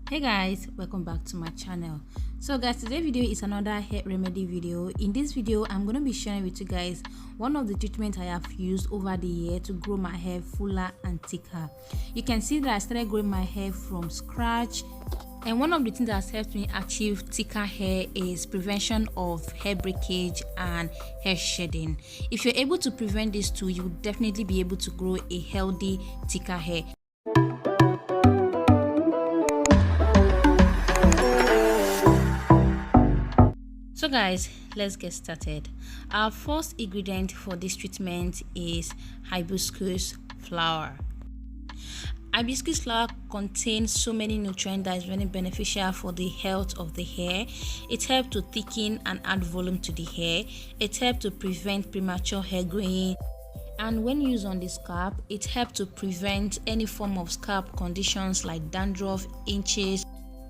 Hey guys, welcome back to my channel. So guys, today's video is another hair remedy video. In this video I'm going to be sharing with you guys one of the treatments I have used over the year to grow my hair fuller and thicker. You can see that I started growing my hair from scratch, and one of the things that has helped me achieve thicker hair is prevention of hair breakage and hair shedding. If you're able to prevent these two, you'll definitely be able to grow a healthy thicker hair. So guys, let's get started. Our first ingredient for this treatment is hibiscus flower. Hibiscus flower contains so many nutrients that is very beneficial for the health of the hair. It helps to thicken and add volume to the hair. It helps to prevent premature hair growing. And when used on the scalp, it helps to prevent any form of scalp conditions like dandruff, itches,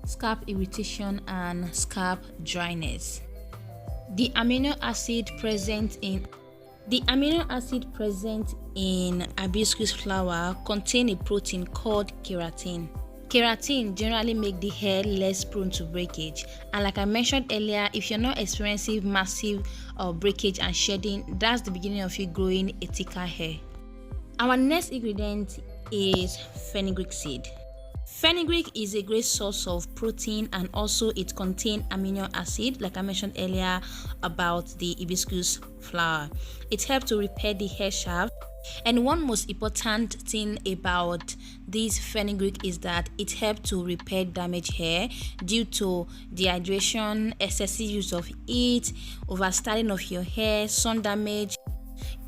scalp irritation, and scalp dryness. The amino acid present in hibiscus flower contain a protein called keratin. Keratin generally make the hair less prone to breakage, and like I mentioned earlier, if you're not experiencing massive breakage and shedding, that's the beginning of you growing a thicker hair. Our next ingredient is fenugreek seed. Fenugreek is a great source of protein, and also it contains amino acid like I mentioned earlier about the hibiscus flower. It helps to repair the hair shaft, and one most important thing about this fenugreek is that it helps to repair damaged hair due to dehydration, excessive use of heat, overstyling of your hair, sun damage,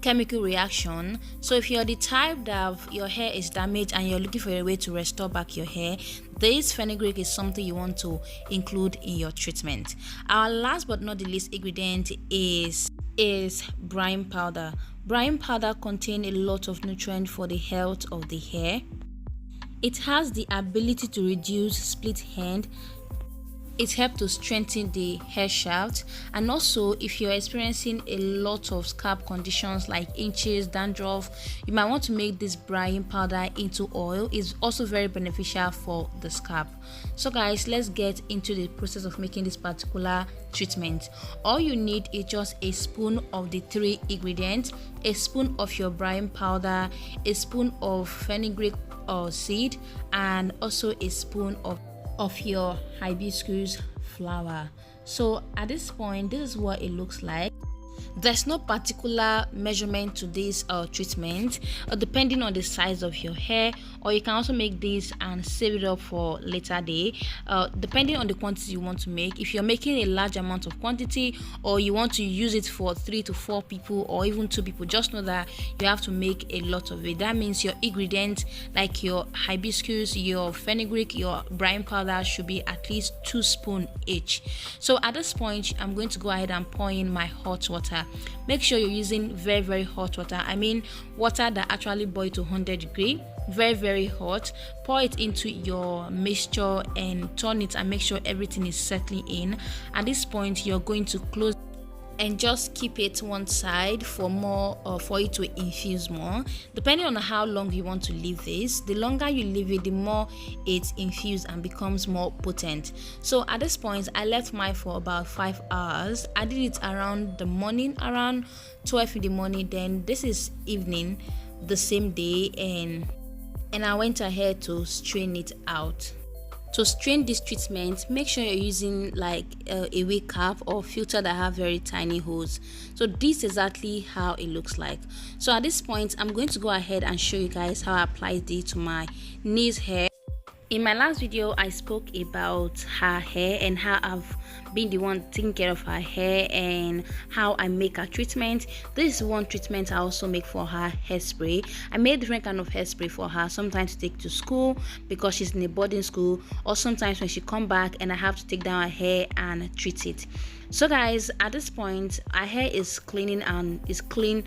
chemical reaction. So if you're the type that your hair is damaged and you're looking for a way to restore back your hair, this fenugreek is something you want to include in your treatment. Our last but not the least ingredient is brahmi powder. Brahmi powder contains a lot of nutrients for the health of the hair. It has the ability to reduce split end. It helps to strengthen the hair shaft, and also if you're experiencing a lot of scalp conditions like itches, dandruff, you might want to make this brahmi powder into oil. It's also very beneficial for the scalp. So guys, let's get into the process of making this particular treatment. All you need is just a spoon of the three ingredients, a spoon of your brahmi powder, a spoon of fenugreek seed, and also a spoon of your hibiscus flower. So at this point, this is what it looks like. There's no particular measurement to this treatment, depending on the size of your hair, or you can also make this and save it up for later day, depending on the quantity you want to make. If you're making a large amount of quantity, or you want to use it for 3 to 4 people or even 2 people, just know that you have to make a lot of it. That means your ingredients like your hibiscus, your fenugreek, your brahmi powder should be at least 2 spoons each. So at this point, I'm going to go ahead and pour in my hot water. Make sure you're using very hot water. I mean water that actually boils to 100 degrees, very hot. Pour it into your mixture and turn it and make sure everything is settling in. At this point, you're going to close and just keep it one side for more, for it to infuse more. Depending on how long you want to leave this, the longer you leave it, the more it infuses and becomes more potent. So at this point, I left mine for about 5 hours. I did it around the morning, around 12 in the morning. Then this is evening the same day, and I went ahead to strain it out. To strain this treatment, make sure you're using like a wig cap or filter that have very tiny holes. So this is exactly how it looks like. So at this point, I'm going to go ahead and show you guys how I apply this to my niece hair. In my last video, I spoke about her hair and how I've been the one taking care of her hair and how I make her treatment. This is one treatment I also make for her hairspray. I made different kind of hairspray for her, sometimes to take to school because she's in a boarding school, or sometimes when she come back and I have to take down her hair and treat it. So guys, at this point, her hair is cleaning and is clean,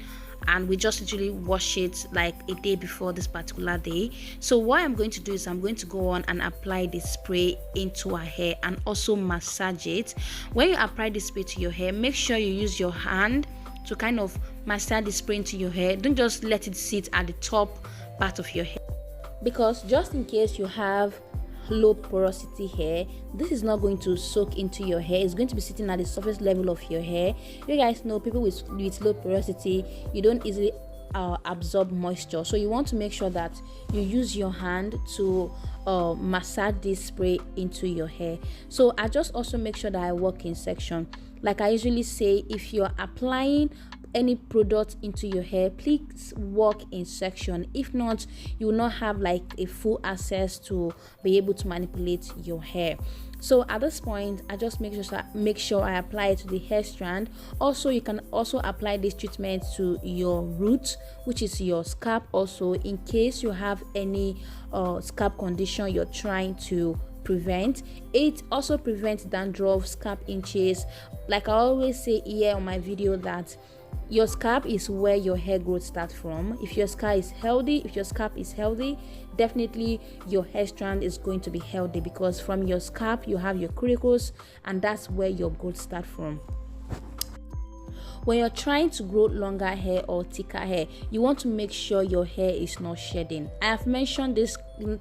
and we just literally wash it like a day before this particular day. So what I'm going to do is I'm going to go on and apply the spray into her hair and also massage it. When you apply the spray to your hair, make sure you use your hand to kind of massage the spray into your hair. Don't just let it sit at the top part of your hair, because just in case you have low porosity hair, this is not going to soak into your hair. It's going to be sitting at the surface level of your hair. You guys know people with low porosity, you don't easily absorb moisture, so you want to make sure that you use your hand to massage this spray into your hair. So I just also make sure that I work in section. Like I usually say, if you're applying any product into your hair, please work in section. If not, you will not have like a full access to be able to manipulate your hair. So at this point, I just make sure I apply it to the hair strand. Also, you can also apply this treatment to your root, which is your scalp, also in case you have any scalp condition you're trying to prevent. It also prevents dandruff, scalp itches. Like I always say here on my video, that your scalp is where your hair growth starts from. If your scalp is healthy, definitely your hair strand is going to be healthy, because from your scalp you have your cuticles, and that's where your growth starts from. When you're trying to grow longer hair or thicker hair, you want to make sure your hair is not shedding. I have mentioned this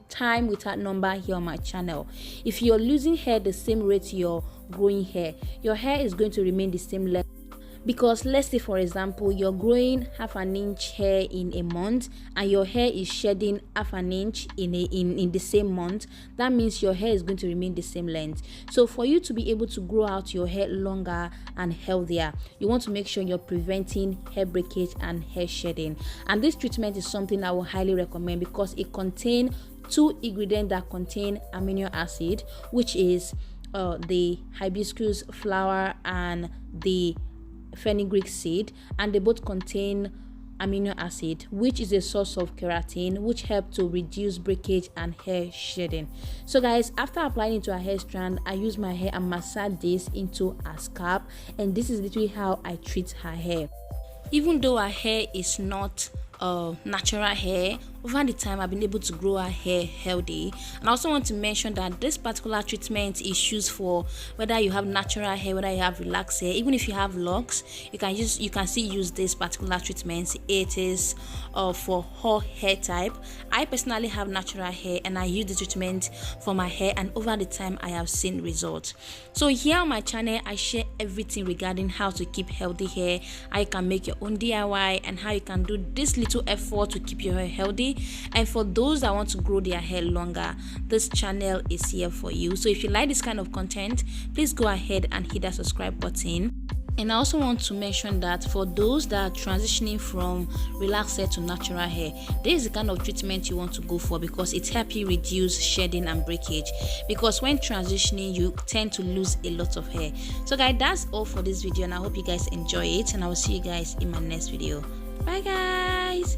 time without number here on my channel. If you're losing hair the same rate you're growing hair, your hair is going to remain the same length. Because let's say, for example, you're growing half an inch hair in a month and your hair is shedding half an inch in the same month, that means your hair is going to remain the same length. So for you to be able to grow out your hair longer and healthier, you want to make sure you're preventing hair breakage and hair shedding. And this treatment is something I will highly recommend, because it contains 2 ingredients that contain amino acid, which is the hibiscus flower and the fenugreek seed, and they both contain amino acid, which is a source of keratin, which help to reduce breakage and hair shedding. So guys, after applying it to a hair strand, I use my hair and massage this into her scalp, and this is literally how I treat her hair. Even though her hair is not natural hair, over the time I've been able to grow her hair healthy. And I also want to mention that this particular treatment is used for whether you have natural hair, whether you have relaxed hair. Even if you have locks, you can still use this particular treatment. It is for all hair type. I personally have natural hair and I use the treatment for my hair, and over the time I have seen results. So here on my channel, I share everything regarding how to keep healthy hair, how you can make your own DIY, and how you can do this little effort to keep your hair healthy. And for those that want to grow their hair longer, this channel is here for you. So if you like this kind of content, please go ahead and hit that subscribe button. And I also want to mention that for those that are transitioning from relaxed hair to natural hair, this is the kind of treatment you want to go for, because it helps you reduce shedding and breakage. Because when transitioning, you tend to lose a lot of hair. So guys, that's all for this video, and I hope you guys enjoy it, and I will see you guys in my next video. Bye guys.